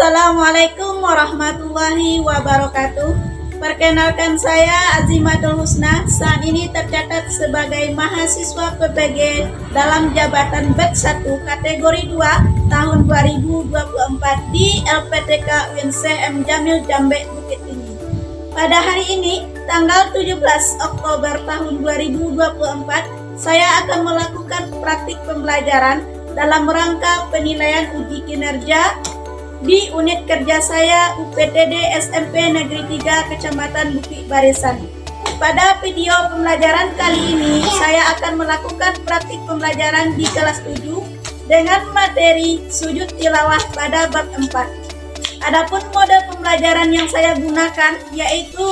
Assalamualaikum warahmatullahi wabarakatuh. Perkenalkan saya Azimatul Husna. Saat ini tercatat sebagai mahasiswa PPG dalam jabatan BED 1 kategori 2 tahun 2024 di LPTK UNC M Jamil Jambe Bukit Tinggi. Pada hari ini, tanggal 17 Oktober tahun 2024, saya akan melakukan praktik pembelajaran dalam rangka penilaian uji kinerja di unit kerja saya UPTD SMP Negeri 3 Kecamatan Bukit Barisan. Pada video pembelajaran kali ini saya akan melakukan praktik pembelajaran di kelas 7 dengan materi sujud tilawah pada bab 4. Adapun mode pembelajaran yang saya gunakan yaitu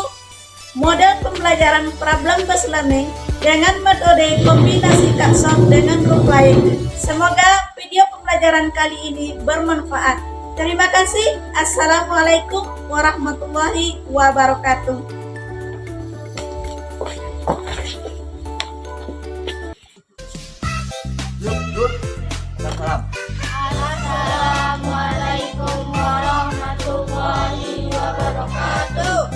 mode pembelajaran problem-based learning dengan metode kombinasi kapsom dengan role playing. Semoga video pembelajaran kali ini bermanfaat. Terima kasih. Assalamualaikum warahmatullahi wabarakatuh. Assalamualaikum warahmatullahi wabarakatuh.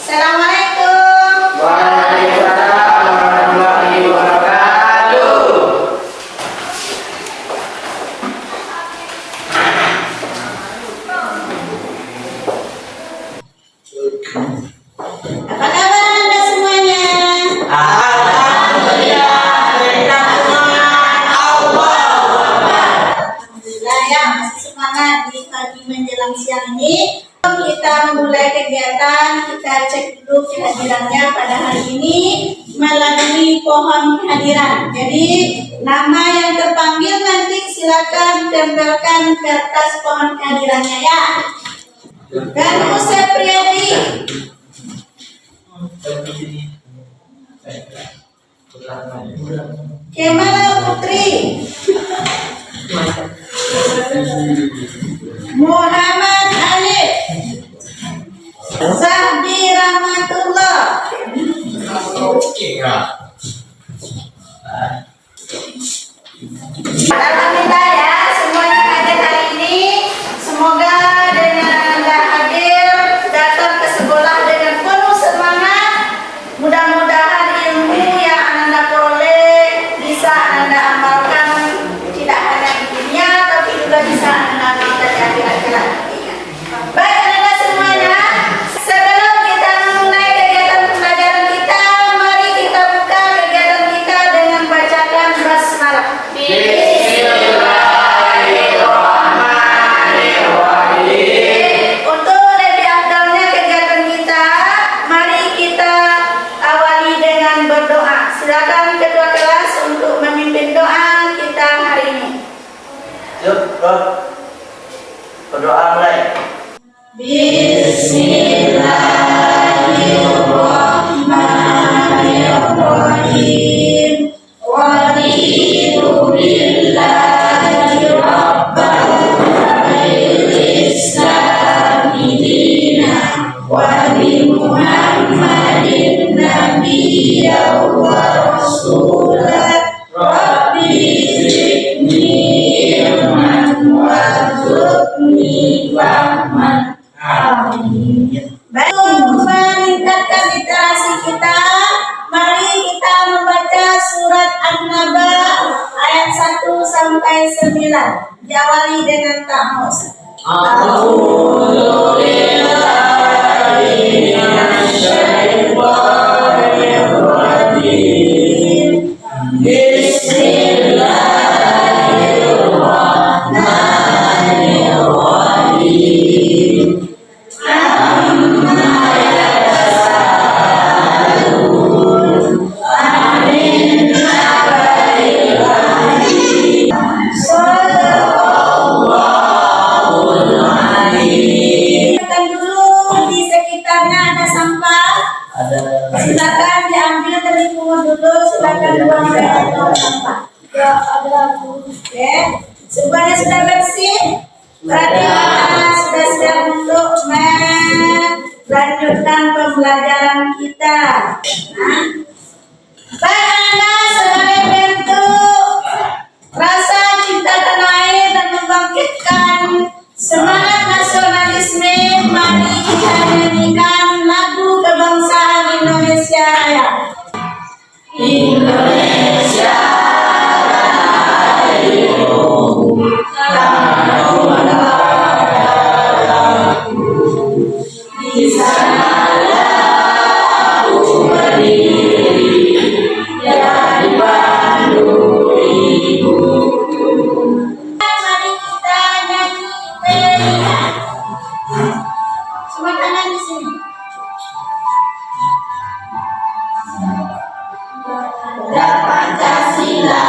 Assalamualaikum. Waalaikumsalam warahmatullahi wabarakatuh. Apa kabar Anda semuanya? Alhamdulillah, berkat Allah. Alhamdulillah ya, masih semangat di pagi menjelang siang ini. Kita memulai kegiatan, kita cek dulu kehadirannya pada hari ini melalui pohon kehadiran. Jadi nama yang terpanggil nanti silakan tempelkan kertas pohon kehadirannya ya. Ganu Sepriadi, Kemala Putri, Muhammad Alif, Zahdi Rahmatullah. Alhamdulillah ya, semuanya hadir hari ini. Semoga dengan Anda hadir datang ke sekolah dengan penuh semangat. Mudah-mudahan ilmu yang Anda peroleh bisa Anda amalkan tidak hanya di dunia tapi juga bisa Anda amalkan di akhirat kelak. Baik Anda semuanya, sebelum kita memulai kegiatan pembelajaran kita, mari kita buka kegiatan kita dengan bacakan basmalah. Untuk lebih afdalnya kegiatan kita, mari kita awali dengan berdoa. Silakan ketua kelas untuk memimpin doa kita hari ini. Yuk, Bro. Berdoa mulai. Bismillahirrahmanirrahim. Raditu billahi rabban bil islami dinan wa bi Muhammadin nabiyyan wa rasulan. Rabbi zidni ilman warzuqni fahman. Amin. Baik, untuk meningkatkan literasi kita, mari kita membaca surat An-Naba ayat 1 sampai 9. Diawali dengan ta'awuz. Silakan diambil dari pungut dulu, silakan buang dari tong sampah. Ya, ada. Oke. Semuanya sudah bersih? Berarti anak sudah siap untuk melanjutkan pembelajaran kita. Nah, bagaimana sebagai bentuk rasa cinta tanah air dan membangkitkan semangat nasionalisme, mari kita nyanyikan lagu kebangsaan Indonesia ya. Indonesia di sanalah aku berdiri dari Bandung ibuku. Mari kita nyanyi berikan. Semua tangan di sini. Pancasila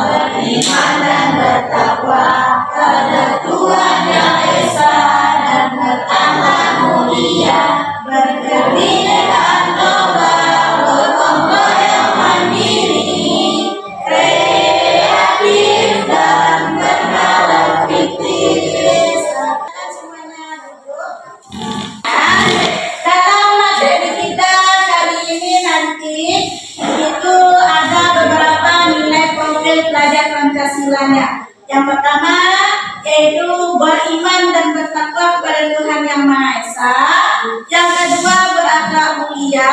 beriman dan bertakwa pada Tuhan Yang Esa dan berakhlak mulia, berkebinekaan global, berkelompok yang mandiri, kreatif dan bernalar kritis. Semuanya duduk. Dalam materi kita kali ini nanti itu ada beberapa nilai profil pelajar Pancasilanya. Yang pertama yaitu beriman dan bertakwa kepada Tuhan Yang Maha Esa. Yang kedua berakhlak mulia.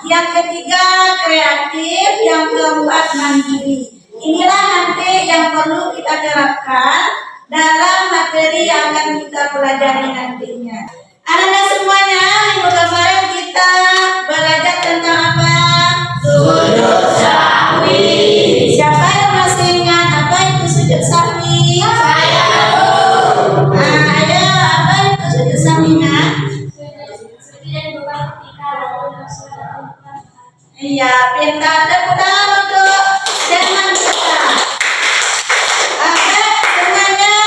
Yang ketiga kreatif. Yang keempat mandiri. Inilah nanti yang perlu kita terapkan dalam materi yang akan kita pelajari nantinya. Anak-anak semuanya, minggu kemarin kita belajar tentang apa? Sujud sahwi. Siapa yang masih ingat apa itu sujud sahwi? Saya. Nah, ayo, apa itu sujud sahwinya? Iya, pintar. Tepuk tangan untuk teman kita. Oke, semuanya.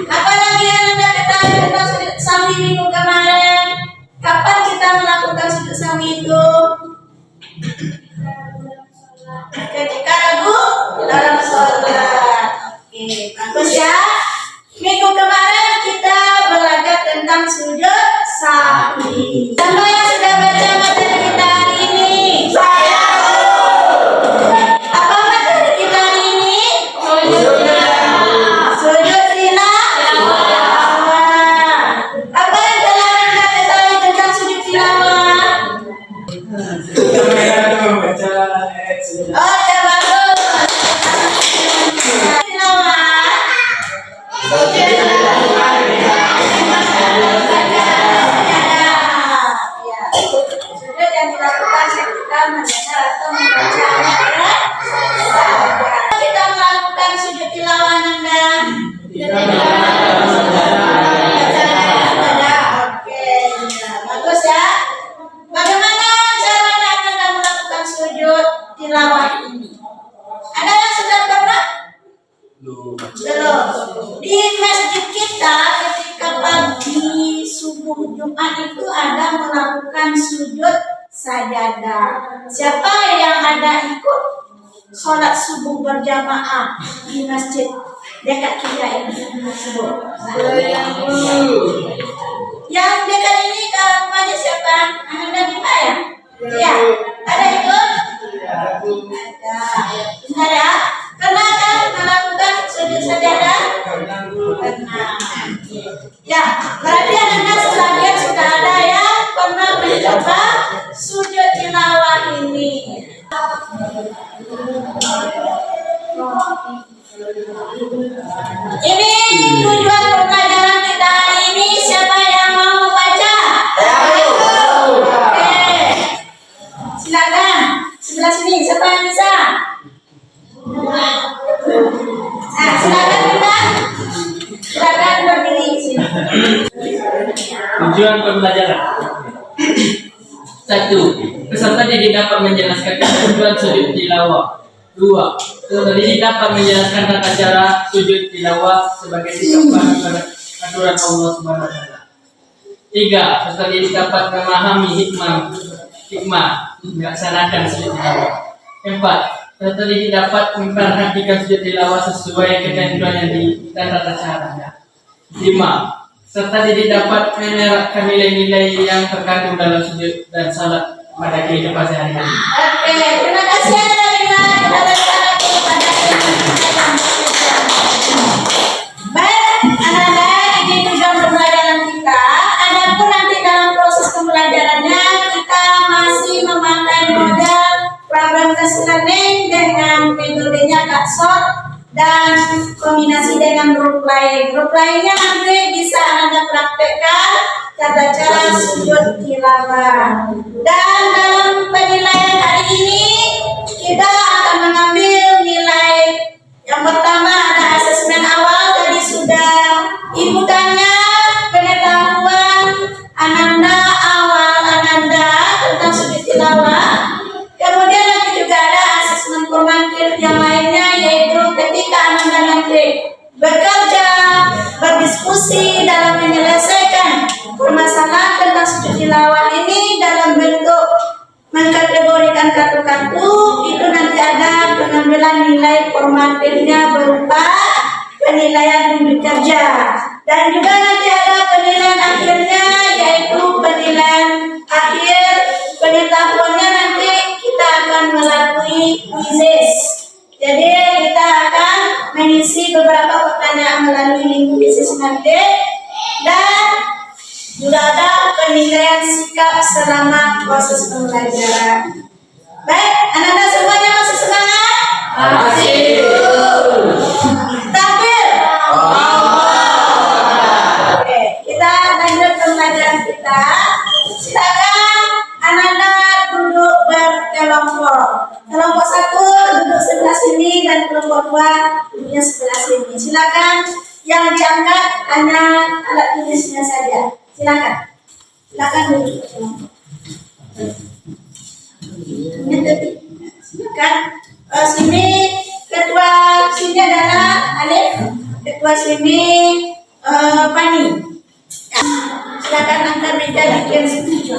Apalagi yang Anda ketahui tentang sujud sahwi minggu kemarin? Kapan kita melakukan sujud sahwi itu? Ketika ragu dalam sholat. Oke, bagus ya. Minggu kemarin kita belajar tentang sujud sahwi. Siapa yang sudah baca materi kita hari ini? Saya. Apa materi kita hari ini? Sujud tilawah. Apa yang telah Anda ketahui tentang sujud tilawah? Oh, ya bagus. Tilawah. Ya. Sujud yang dilakukan ketika mendengar atau membaca ayat saja. Kita melakukan sujud tilawah Anda. Oke, bagus ya. Bagaimana caranya Anda melakukan sujud tilawah ini? Ada yang sudah pernah? Belum. Di masjid kita ketika pagi subuh Jumat itu ada melakukan sujud sajadah. Siapa yang ada ikut sholat subuh berjamaah di masjid dekat kita ini subuh? Yang dekat ini rumahnya siapa? Anda Bima ya? Ya. Ada ikut? Ada. Benar ya? Pernah kan melakukan sujud sajadah? Pernah. Ya, berarti anak-anak sebagian sudah ada yang pernah mencoba sujud tilawah ini. Ini tujuan pembelajaran kita hari ini. Siapa yang mau baca? Oke. Silakan. Sebelah sini. Siapa yang bisa? Nah, silakan kita. Silakan berdiri di sini. Tujuan pembelajaran. 1. Peserta didik dapat menjelaskan tujuan sujud tilawah. 2. Peserta didik dapat menjelaskan tata cara sujud tilawah sebagai sikap pada aturan Allah Subhanahu wa taala. 3. Peserta didik dapat memahami hikmah melaksanakan sujud tilawah. 4. Peserta didik dapat memperhatikan sujud tilawah sesuai ketentuan yang di dan tata caranya. 5. Serta didik dapat menerapkan nilai-nilai yang terkandung dalam sujud dan salat pada kehidupan sehari-hari. Oke, terima kasih Anda Bima. Kita berharap kepada baik, anak-anak, ini tujuan pembelajaran kita. Adapun nanti dalam proses pembelajarannya kita masih memakai model program flash learning dengan metodenya Kapsot dan kombinasi dengan group lain. Group lainnya nanti bisa Anda praktekkan tata cara sujud tilawah. Dan dalam penilaian hari ini kita akan mengambil nilai yang pertama ada asesmen awal. Tadi sudah Ibu tanya pengetahuan Ananda awal Ananda tentang sujud tilawah. Kemudian nanti juga ada asesmen formatif yang lainnya, yaitu ketika Ananda nanti bekerja, berdiskusi dalam menyelesaikan permasalahan tentang sujud tilawah ini dalam bentuk mengkategorikan kartu-kartu, itu nanti ada pengambilan nilai formatifnya berupa penilaian unit kerja, dan juga nanti ada penilaian akhirnya, yaitu penilaian akhir pengetahuannya. Nanti kita akan melalui quizzes. Jadi kita akan mengisi beberapa pertanyaan melalui quizzes nanti, dan juga ada penilaian sikap selama proses pembelajaran. Baik, anak-anak semuanya masih semangat? Masih. Takbir. Oke, kita lanjut pembelajaran kita. Silakan anak-anak duduk berkelompok. Kelompok 1 duduk sebelah sini dan kelompok 2 duduknya sebelah sini. Silakan, yang diangkat hanya alat tulisnya saja. Silakan duduk kelompok. Silakan. Sini ketua sini adalah Alif, ketua sini Fani. Ya, silakan angkat meja bikin setuju.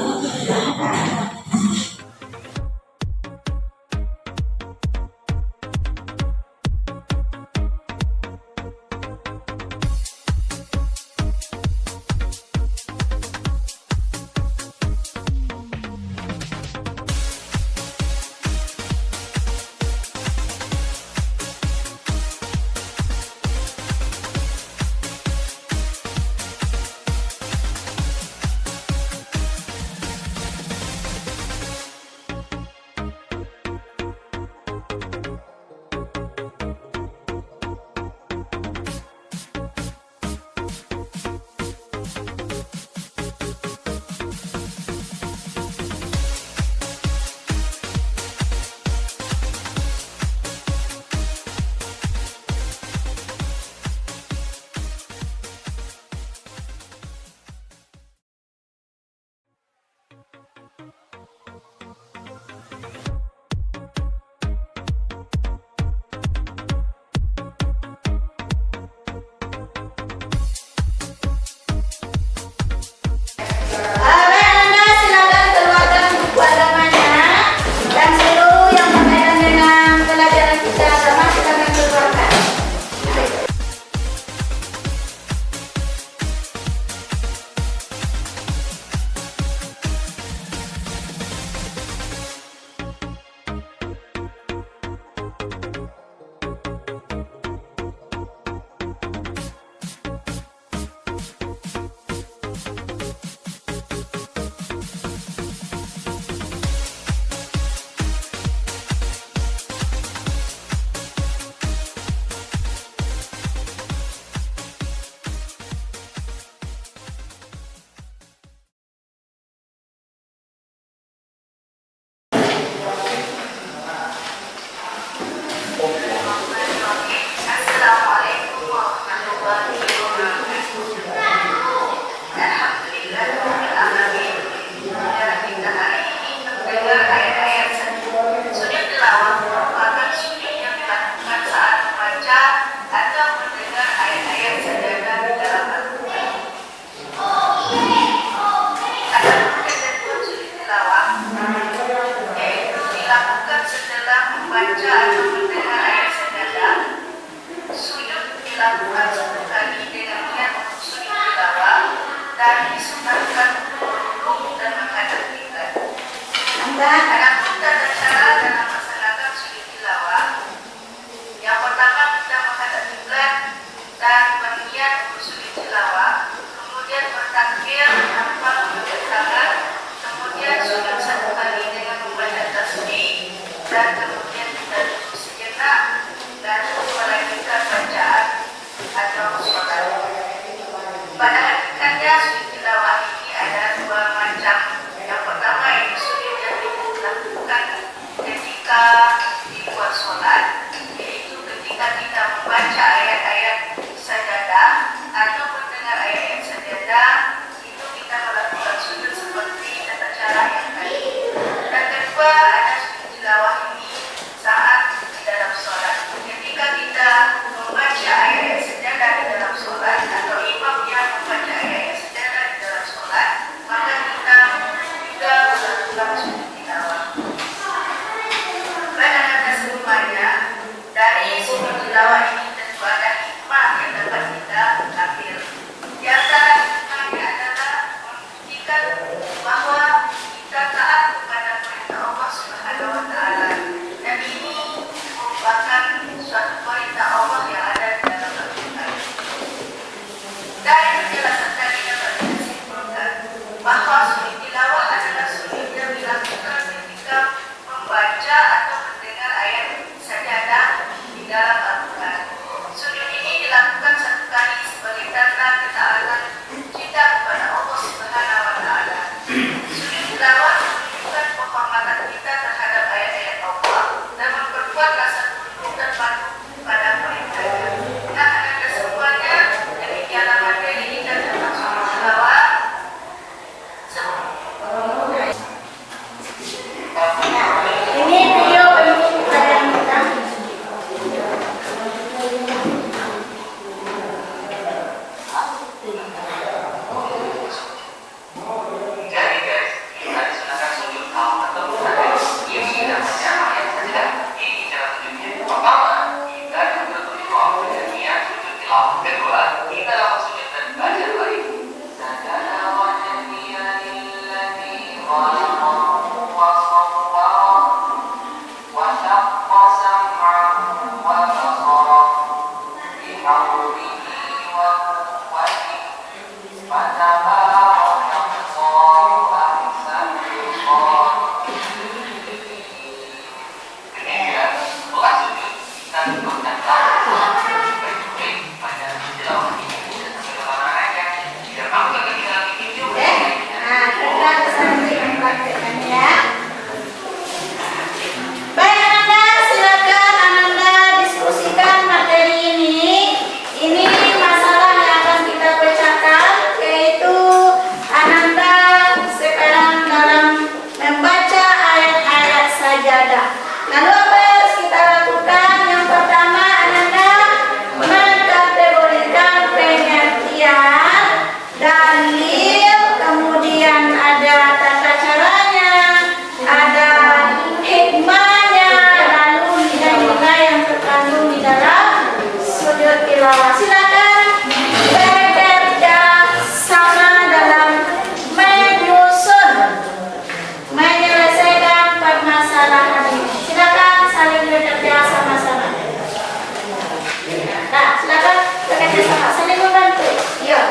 Nah, silakan bekerja sama, saling membantu. Iya.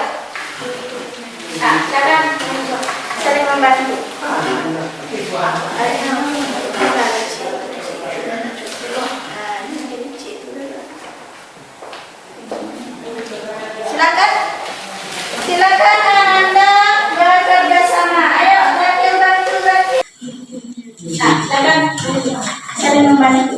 Nah, silakan saling membantu. Silakan, silakan Anda bekerja sama. Ayo, bantu. Nah, silakan saling membantu.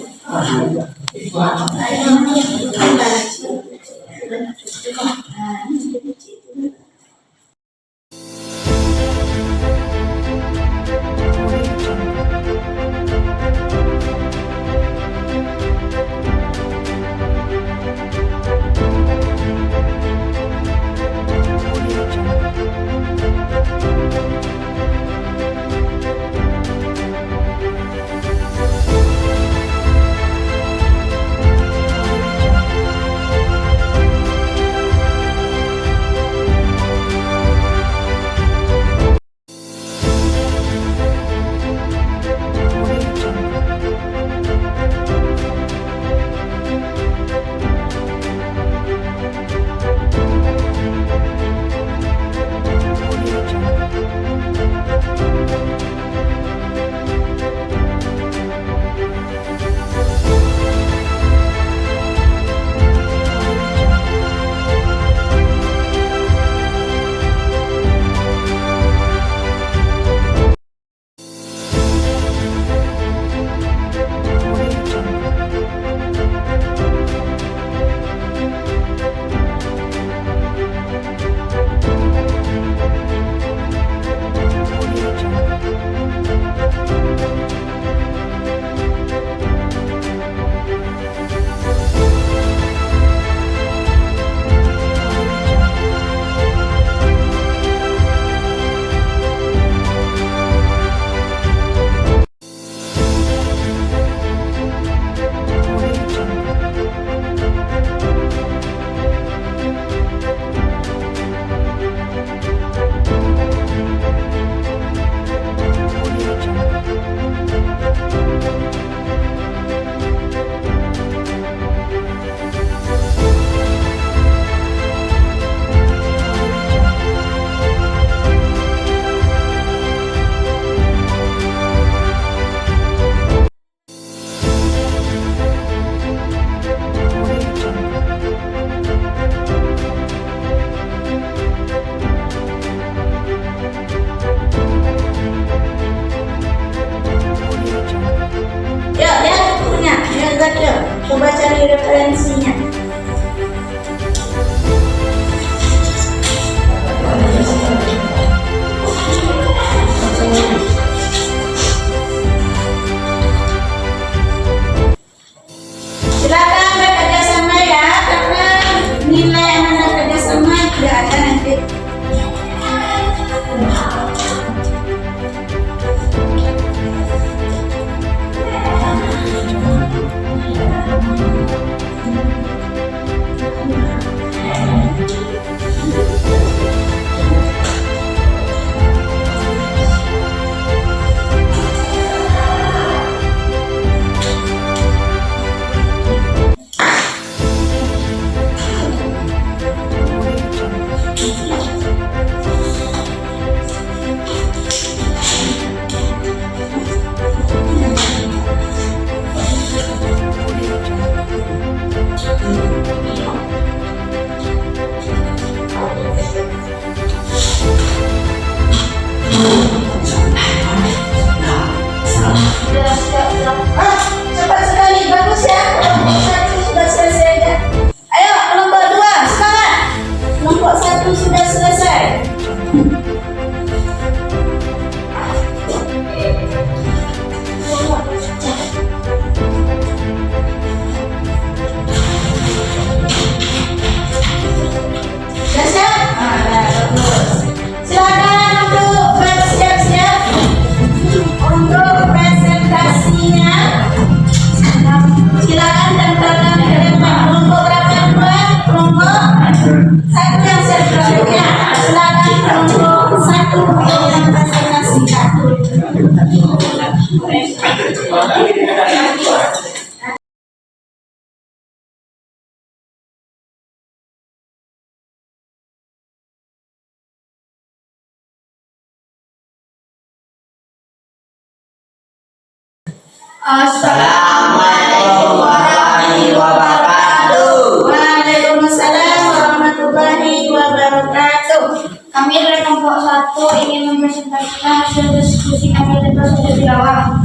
Assalamualaikum warahmatullahi wabarakatuh. Waalaikumsalam warahmatullahi wabarakatuh. Kami dari kelompok 1 ingin mempresentasikan hasil diskusi kami tentang sujud tilawah.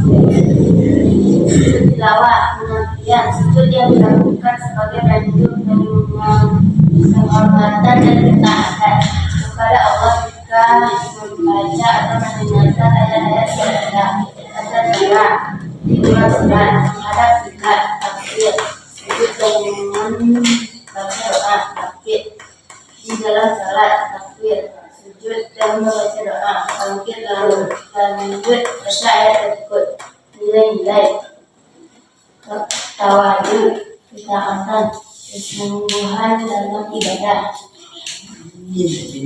Tilawah pengertian sujud yang dilakukan sebagai bentuk penghormatan dan ketaatan kepada Allah jika membaca atau mendengarkan ayat-ayat syahadat atau cara di luar surat menghadap kiblat takbir sujud dengan baca doa takbir di dalam salat takbir sujud dan membaca doa bangkit lalu lanjut baca ayat berikut nilai-nilai tawadu ketaatan kesungguhan dalam ibadah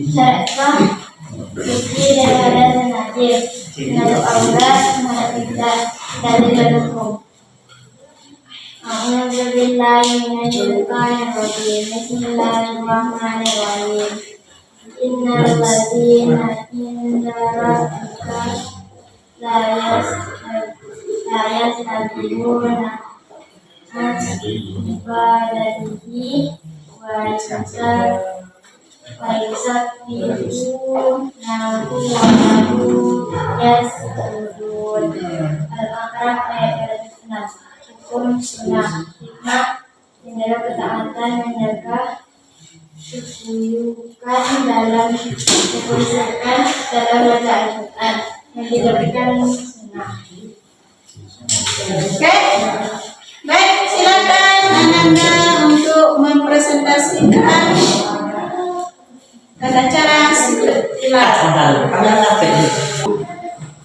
syarat suci daripada senajis mengaduk aurat menghadap kiblat dan tidak hukum. A'udzubillahiminasyaitonirrajim. Bismillahirrahmanirrahim. Innal ladzina inda rabbika la yastakbiruna an ibadatihi wa yusabbihunahu wa lahu yasjudun. Al-Baqarah ayat 26. Hukum sunnah hikmah menjaga ketaatan menjaga kesulikan dalam bacaan Al-Quran yang dijadikan sunnah. Oke, baik, silakan Ananda untuk mempresentasikan tata cara sujud tilawah.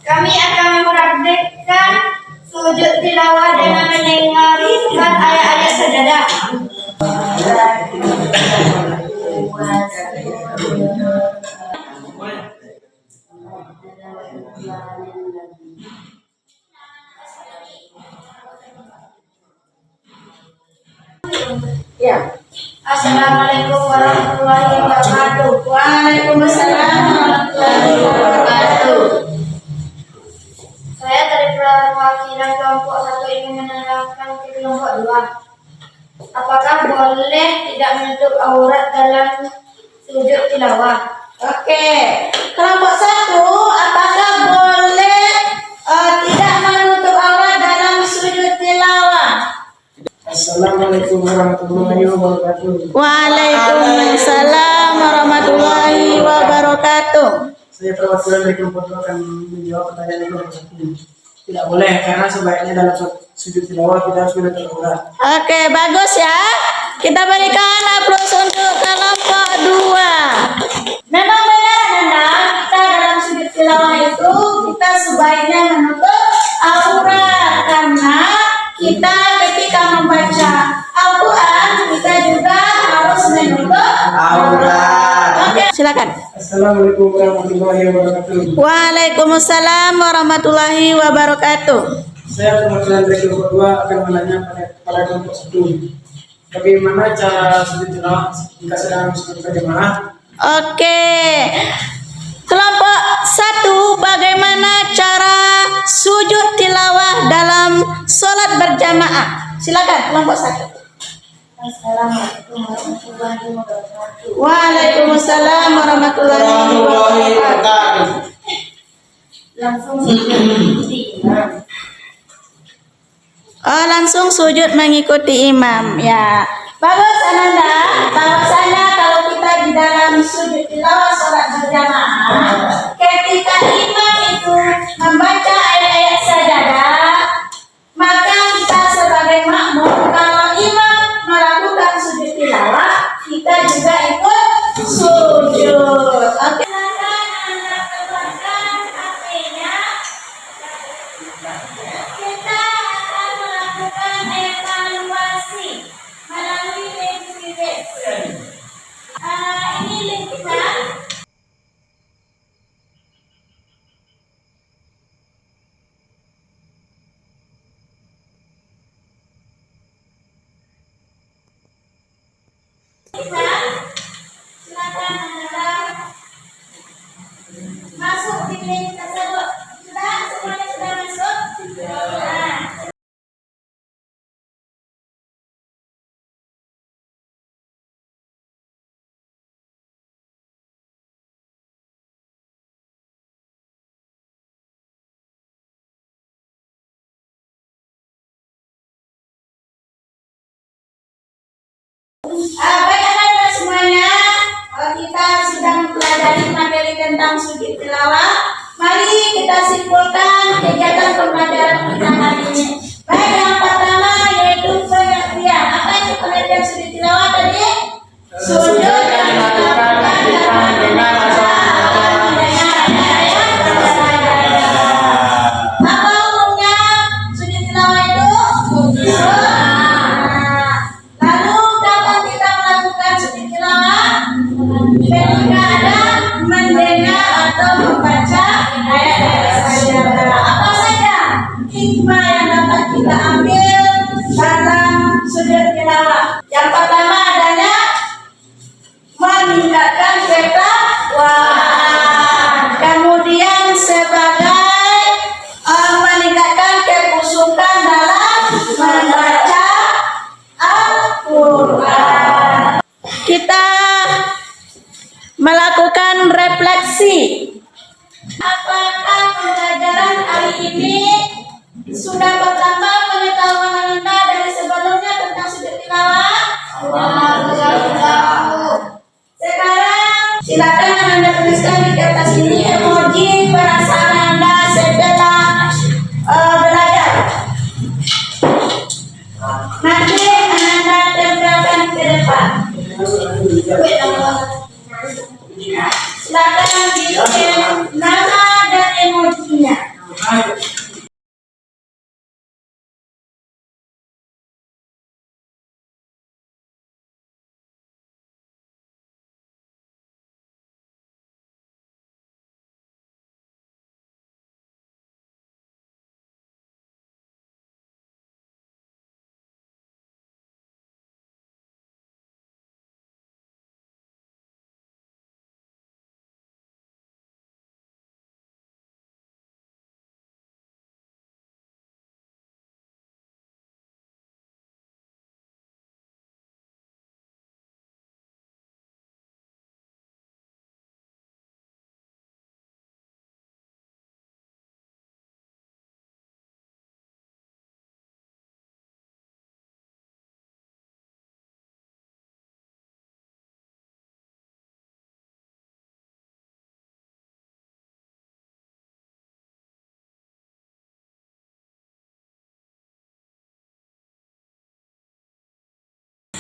Kami akan mempraktikkan sujud tilawah dengan mendengarkan ayat-ayat sajadah. Ya. Assalamualaikum warahmatullahi wabarakatuh. Waalaikumsalam warahmatullahi wabarakatuh. Saya dari perwakilan kelompok 1 ingin menerangkan ke kelompok 2. Apakah boleh tidak menutup aurat dalam sujud tilawah? Oke, kelompok 1, apakah boleh tidak menutup aurat dalam sujud tilawah? Assalamualaikum warahmatullahi wabarakatuh. Waalaikumsalam warahmatullahi wabarakatuh. Saya perwakilan dari kelompok 2 akan menjawab pertanyaan kelompok 1. Tidak boleh karena sebaiknya dalam sujud tilawah kita harus menutup aurat. Oke, bagus ya. Kita berikan aplaus untuk kelompok 2. Memang benar Nanda, kita dalam sujud tilawah itu kita sebaiknya menutup aurat karena kita ketika membaca Al-Quran kita juga harus menutup aurat. Oke, silakan. Assalamualaikum warahmatullahi wabarakatuh. Waalaikumsalam warahmatullahi wabarakatuh. Saya perwakilan dari kelompok 2 akan menanya pada kelompok 1. Bagaimana cara sujud tilawah jika sedang sujud berjamaah? Oke, kelompok 1, bagaimana cara sujud tilawah dalam sholat berjamaah? Silakan kelompok 1. Assalamualaikum warahmatullahi wabarakatuh. Waalaikumsalam warahmatullahi wabarakatuh. Langsung mengikuti imam. Oh, langsung sujud mengikuti imam. Ya, bagus Ananda. Bahwasanya kalau kita di dalam sujud tilawah sholat berjamaah, ketika imam itu membaca ayat-ayat sajadah, maka kita sebagai makmum kalau imam melakukan sujud tilawah, kita juga ikut sujud. Oke. Kita akan melakukan evaluasi melalui link ini link kita. dalam sujud tilawah. Mari kita simpulkan kegiatan pembelajaran kita hari ini. Baik, yang pertama yaitu pengertian. Apa itu pengertian sujud tilawah tadi? Sujud yang dilakukan ketika dengan apa umumnya sujud tilawah itu? Lalu kapan kita melakukan sujud tilawah? Ketika ada mendengar atau membaca ayat-ayat sajadah. Apa saja hikmah yang dapat kita ambil dalam sujud tilawah? Yang pertama adanya meningkatkan ketakwaan. Kemudian sebagai meningkatkan kekhusyukan dalam membaca Al-Quran. Kita melakukan refleksi. Apakah pembelajaran hari ini sudah bertambah pengetahuan Anda dari sebelumnya tentang sujud tilawah? Sekarang silakan Anda tuliskan di kertas ini emoji perasaan Anda setelah belajar. Nanti Anda tempelkan ke depan. Silakan bikin nama dan emojinya.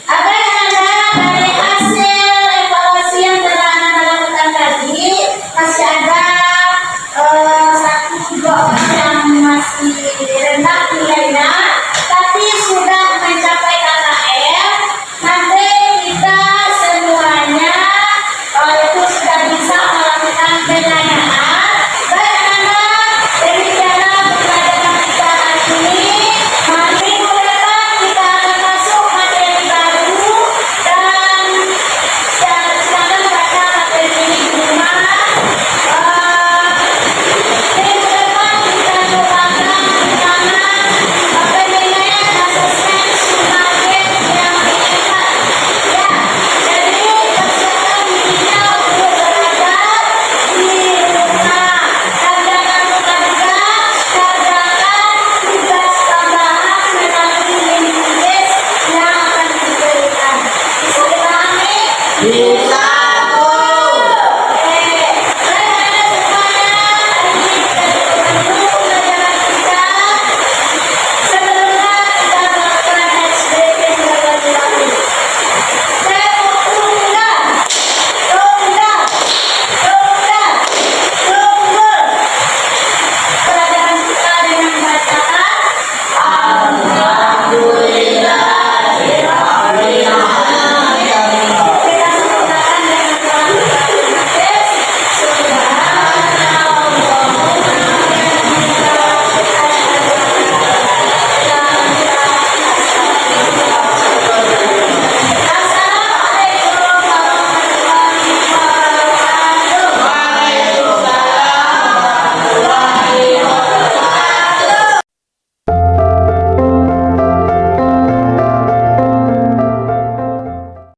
Apa yang ada dari hasil evaluasi yang telah Anda lakukan tadi? Masih ada satu dua orang yang masih rendah nilainya, tapi sudah mencapai KKM. Nanti kita semuanya itu sudah bisa melakukan penanyaan. Baik anak-anak, demikianlah pembelajaran kita hari ini. Mari minggu depan kita akan masuk materi baru dan silakan baca materi ini di rumah. Minggu depan kita cobakan gimana penilaian asesmen Sunaget yang diangkat. Ya, jadi persiapkan dirinya untuk belajar di rumah. Dan jangan lupa juga kerjakan tugas tambahan melalui link tulis yang akan diberikan. Bisa dipahami? Bisa.